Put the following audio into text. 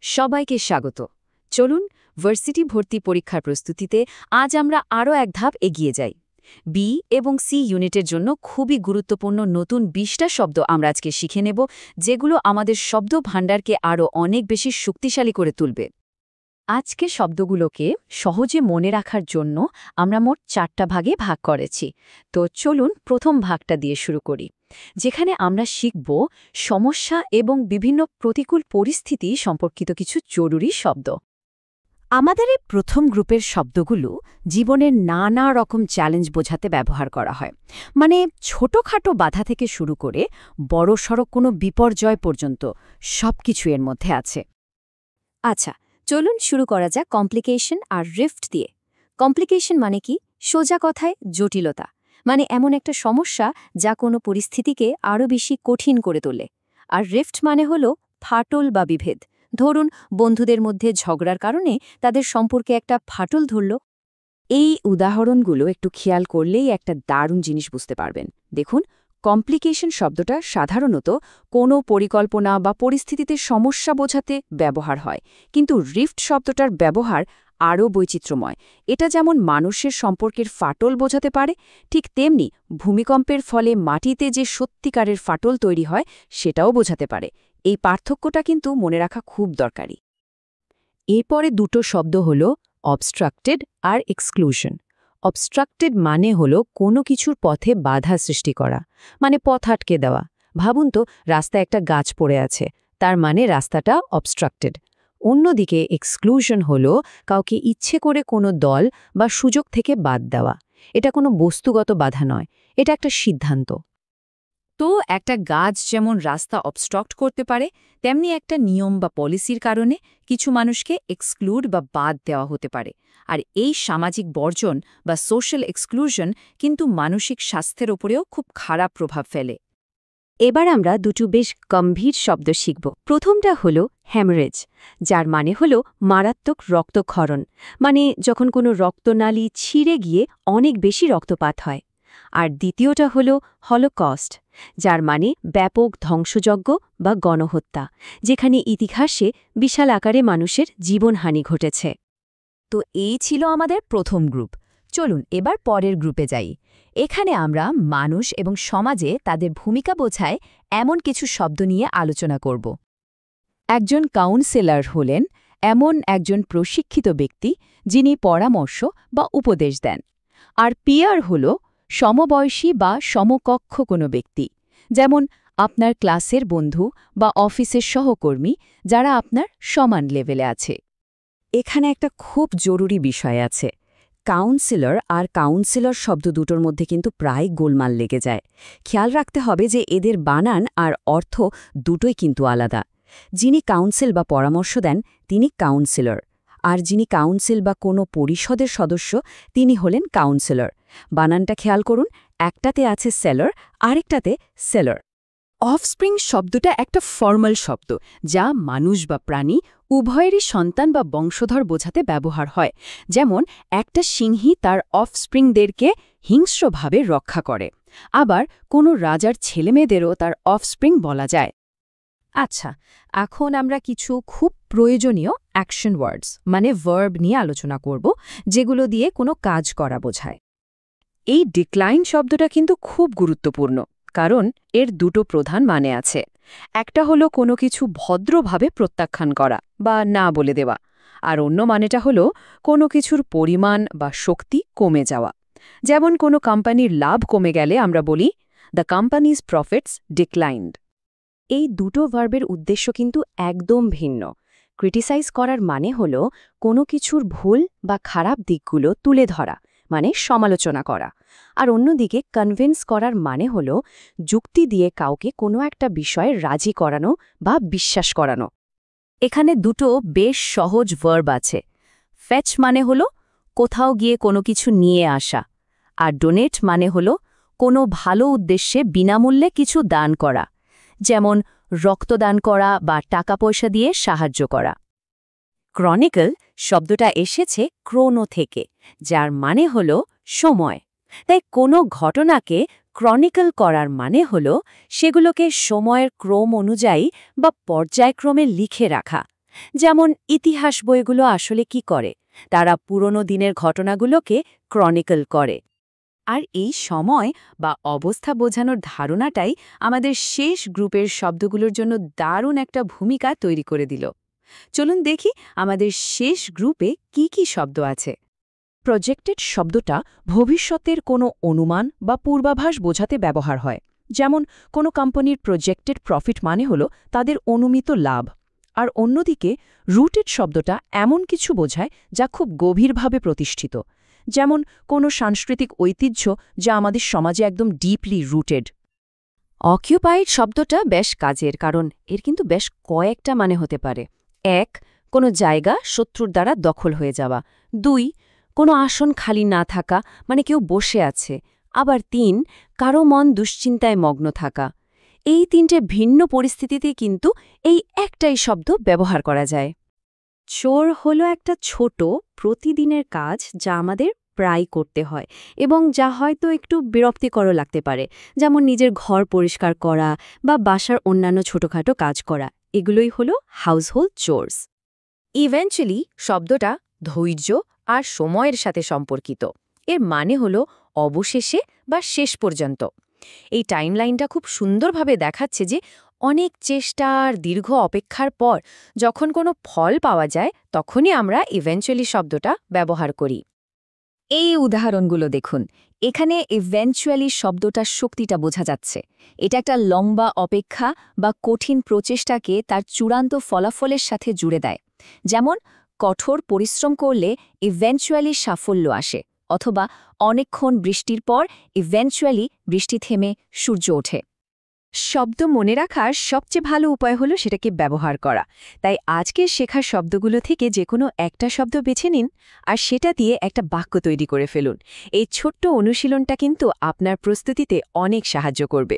সবাইকে স্বাগত। চলুন ভার্সিটি ভর্তি পরীক্ষার প্রস্তুতিতে আজ আমরা আরও এক ধাপ এগিয়ে যাই। বি এবং সি ইউনিটের জন্য খুবই গুরুত্বপূর্ণ নতুন ২০টা শব্দ আমরা আজকে শিখে নেব, যেগুলো আমাদের শব্দ ভাণ্ডারকে আরও অনেক বেশি শক্তিশালী করে তুলবে। আজকে শব্দগুলোকে সহজে মনে রাখার জন্য আমরা মোট ৪টা ভাগে ভাগ করেছি। তো চলুন প্রথম ভাগটা দিয়ে শুরু করি, যেখানে আমরা শিখব সমস্যা এবং বিভিন্ন প্রতিকূল পরিস্থিতি সম্পর্কিত কিছু জরুরি শব্দ। আমাদের এই প্রথম গ্রুপের শব্দগুলো জীবনের নানা রকম চ্যালেঞ্জ বোঝাতে ব্যবহার করা হয়, মানে ছোটখাটো বাধা থেকে শুরু করে বড়সড় কোনো বিপর্যয় পর্যন্ত সবকিছু এর মধ্যে আছে। আচ্ছা, চলুন শুরু করা যাক কমপ্লিকেশন আর রিফট দিয়ে। কমপ্লিকেশন মানে কি? সোজা কথায় জটিলতা, মানে এমন একটা সমস্যা যা কোনো পরিস্থিতিকে আরও বেশি কঠিন করে তোলে। আর রিফট মানে হলো ফাটল বা বিভেদ। ধরুন, বন্ধুদের মধ্যে ঝগড়ার কারণে তাদের সম্পর্কে একটা ফাটল ধরল। এই উদাহরণগুলো একটু খেয়াল করলেই একটা দারুণ জিনিস বুঝতে পারবেন। দেখুন, কমপ্লিকেশন শব্দটা সাধারণত কোনো পরিকল্পনা বা পরিস্থিতিতে সমস্যা বোঝাতে ব্যবহার হয়, কিন্তু রিফট শব্দটার ব্যবহার আরও বৈচিত্র্যময়। এটা যেমন মানুষের সম্পর্কের ফাটল বোঝাতে পারে, ঠিক তেমনি ভূমিকম্পের ফলে মাটিতে যে সত্যিকারের ফাটল তৈরি হয় সেটাও বোঝাতে পারে। এই পার্থক্যটা কিন্তু মনে রাখা খুব দরকারি। এরপরে দুটো শব্দ হল অবস্ট্রাক্টেড আর এক্সক্লুশন। অবস্ট্রাক্টেড মানে হলো কোনো কিছুর পথে বাধা সৃষ্টি করা, মানে পথ আটকে দেওয়া। ভাবুন তো, রাস্তায় একটা গাছ পড়ে আছে, তার মানে রাস্তাটা অবস্ট্রাক্টেড। অন্যদিকে এক্সক্লুশন হলো কাউকে ইচ্ছে করে কোনো দল বা সুযোগ থেকে বাদ দেওয়া। এটা কোনো বস্তুগত বাধা নয়, এটা একটা সিদ্ধান্ত। তো একটা গাছ যেমন রাস্তা অবস্ট্রাক্ট করতে পারে, তেমনি একটা নিয়ম বা পলিসির কারণে কিছু মানুষকে এক্সক্লুড বা বাদ দেওয়া হতে পারে। আর এই সামাজিক বর্জন বা সোশ্যাল এক্সক্লুশন কিন্তু মানসিক স্বাস্থ্যের ওপরেও খুব খারাপ প্রভাব ফেলে। এবার আমরা দুটো বেশ গম্ভীর শব্দ শিখব। প্রথমটা হলো হ্যামারেজ, যার মানে হলো মারাত্মক রক্তক্ষরণ, মানে যখন কোনো রক্তনালী ছিঁড়ে গিয়ে অনেক বেশি রক্তপাত হয়। আর দ্বিতীয়টা হলো হলোকস্ট, যার মানে ব্যাপক ধ্বংসযজ্ঞ বা গণহত্যা, যেখানে ইতিহাসে বিশাল আকারে মানুষের জীবনহানি ঘটেছে। তো এই ছিল আমাদের প্রথম গ্রুপ। চলুন এবার পরের গ্রুপে যাই। এখানে আমরা মানুষ এবং সমাজে তাদের ভূমিকা বোঝায় এমন কিছু শব্দ নিয়ে আলোচনা করব। একজন কাউন্সেলর হলেন এমন একজন প্রশিক্ষিত ব্যক্তি যিনি পরামর্শ বা উপদেশ দেন। আর পিয়ার হল সমবয়সী বা সমকক্ষ কোনো ব্যক্তি, যেমন আপনার ক্লাসের বন্ধু বা অফিসের সহকর্মী, যারা আপনার সমান লেভেলে আছে। এখানে একটা খুব জরুরি বিষয় আছে। কাউন্সিলর আর কাউন্সিলর শব্দ দুটোর মধ্যে কিন্তু প্রায় গোলমাল লেগে যায়। খেয়াল রাখতে হবে যে এদের বানান আর অর্থ দুটোই কিন্তু আলাদা। যিনি কাউন্সিল বা পরামর্শ দেন তিনি কাউন্সিলর, আর যিনি কাউন্সিল বা কোনো পরিষদের সদস্য তিনি হলেন কাউন্সিলর। বানানটা খেয়াল করুন, একটাতে আছে সেলর, আরেকটাতে সেলর। অফস্প্রিং শব্দটা একটা ফর্মাল শব্দ, যা মানুষ বা প্রাণী উভয়েরই সন্তান বা বংশধর বোঝাতে ব্যবহার হয়। যেমন একটা সিংহী তার অফস্প্রিংদেরকে হিংস্রভাবে রক্ষা করে। আবার কোনো রাজার ছেলেমেয়েদেরও তার অফস্প্রিং বলা যায়। আচ্ছা, এখন আমরা কিছু খুব প্রয়োজনীয় অ্যাকশন ওয়ার্ডস মানে ভার্ব নিয়ে আলোচনা করব, যেগুলো দিয়ে কোনো কাজ করা বোঝায়। এই ডিক্লাইন শব্দটা কিন্তু খুব গুরুত্বপূর্ণ, কারণ এর দুটো প্রধান মানে আছে। একটা হলো কোনো কিছু ভদ্রভাবে প্রত্যাখ্যান করা বা না বলে দেওয়া, আর অন্য মানেটা হলো কোনো কিছুর পরিমাণ বা শক্তি কমে যাওয়া। যেমন কোনো কোম্পানির লাভ কমে গেলে আমরা বলি দ্য কোম্পানিজ প্রফিটস ডিক্লাইন্ড। এই দুটো ভার্বের উদ্দেশ্য কিন্তু একদম ভিন্ন। ক্রিটিসাইজ করার মানে হলো কোনো কিছুর ভুল বা খারাপ দিকগুলো তুলে ধরা, মানে সমালোচনা করা। আর অন্যদিকে কনভিন্স করার মানে হলো যুক্তি দিয়ে কাউকে কোনো একটা বিষয়ে রাজি করানো বা বিশ্বাস করানো। এখানে দুটো বেশ সহজ ভার্ব আছে। ফেচ মানে হলো কোথাও গিয়ে কোনো কিছু নিয়ে আসা, আর ডোনেট মানে হলো কোনো ভালো উদ্দেশ্যে বিনামূল্যে কিছু দান করা, যেমন রক্তদান করা বা টাকা পয়সা দিয়ে সাহায্য করা। ক্রনিকল শব্দটা এসেছে ক্রোনো থেকে, যার মানে হল সময়। তাই কোনো ঘটনাকে ক্রনিকল করার মানে হল সেগুলোকে সময়ের ক্রম অনুযায়ী বা পর্যায়ক্রমে লিখে রাখা। যেমন ইতিহাস বইগুলো আসলে কি করে? তারা পুরনো দিনের ঘটনাগুলোকে ক্রনিকল করে। আর এই সময় বা অবস্থা বোঝানোর ধারণাটাই আমাদের শেষ গ্রুপের শব্দগুলোর জন্য দারুণ একটা ভূমিকা তৈরি করে দিল। চলুন দেখি আমাদের শেষ গ্রুপে কি কি শব্দ আছে। প্রজেক্টেড শব্দটা ভবিষ্যতের কোনো অনুমান বা পূর্বাভাস বোঝাতে ব্যবহার হয়। যেমন কোনো কোম্পানির প্রজেক্টেড প্রফিট মানে হল তাদের অনুমিত লাভ। আর অন্যদিকে রুটেড শব্দটা এমন কিছু বোঝায় যা খুব গভীরভাবে প্রতিষ্ঠিত, যেমন কোনো সাংস্কৃতিক ঐতিহ্য যা আমাদের সমাজে একদম ডিপলি রুটেড। অকিউপাইড শব্দটা বেশ কাজের, কারণ এর কিন্তু বেশ কয়েকটা মানে হতে পারে। ১. কোনো জায়গা শত্রুর দ্বারা দখল হয়ে যাওয়া। ২. কোনো আসন খালি না থাকা, মানে কেউ বসে আছে। আবার ৩. কারো মন দুশ্চিন্তায় মগ্ন থাকা। এই তিনটে ভিন্ন পরিস্থিতিতে কিন্তু এই একটাই শব্দ ব্যবহার করা যায়। চোর হলো একটা ছোট প্রতিদিনের কাজ যা আমাদের প্রায় করতে হয় এবং যা হয়তো একটু বিরক্তিকরও লাগতে পারে, যেমন নিজের ঘর পরিষ্কার করা বা বাসার অন্যান্য ছোটখাটো কাজ করা। এগুলোই হলো হাউসহোল্ড চোরস। ইভেন্চুয়ালি শব্দটা ধৈর্য আর সময়ের সাথে সম্পর্কিত। এর মানে হলো অবশেষে বা শেষ পর্যন্ত। এই টাইমলাইনটা খুব সুন্দরভাবে দেখাচ্ছে যে অনেক চেষ্টা আর দীর্ঘ অপেক্ষার পর যখন কোনো ফল পাওয়া যায় তখনই আমরা ইভেন্চুয়ালি শব্দটা ব্যবহার করি। এই উদাহরণগুলো দেখুন। এখানে ইভেন্চুয়ালি শব্দটার শক্তিটা বোঝা যাচ্ছে। এটা একটা লম্বা অপেক্ষা বা কঠিন প্রচেষ্টাকে তার চূড়ান্ত ফলাফলের সাথে জুড়ে দেয়। যেমন কঠোর পরিশ্রম করলে ইভেন্চুয়ালি সাফল্য আসে, অথবা অনেকক্ষণ বৃষ্টির পর ইভেন্চুয়ালি বৃষ্টি থেমে সূর্য ওঠে। শব্দ মনে রাখার সবচেয়ে ভালো উপায় হলো সেটাকে ব্যবহার করা। তাই আজকের শেখার শব্দগুলো থেকে যে কোনো একটা শব্দ বেছে নিন আর সেটা দিয়ে একটা বাক্য তৈরি করে ফেলুন। এই ছোট্ট অনুশীলনটা কিন্তু আপনার প্রস্তুতিতে অনেক সাহায্য করবে।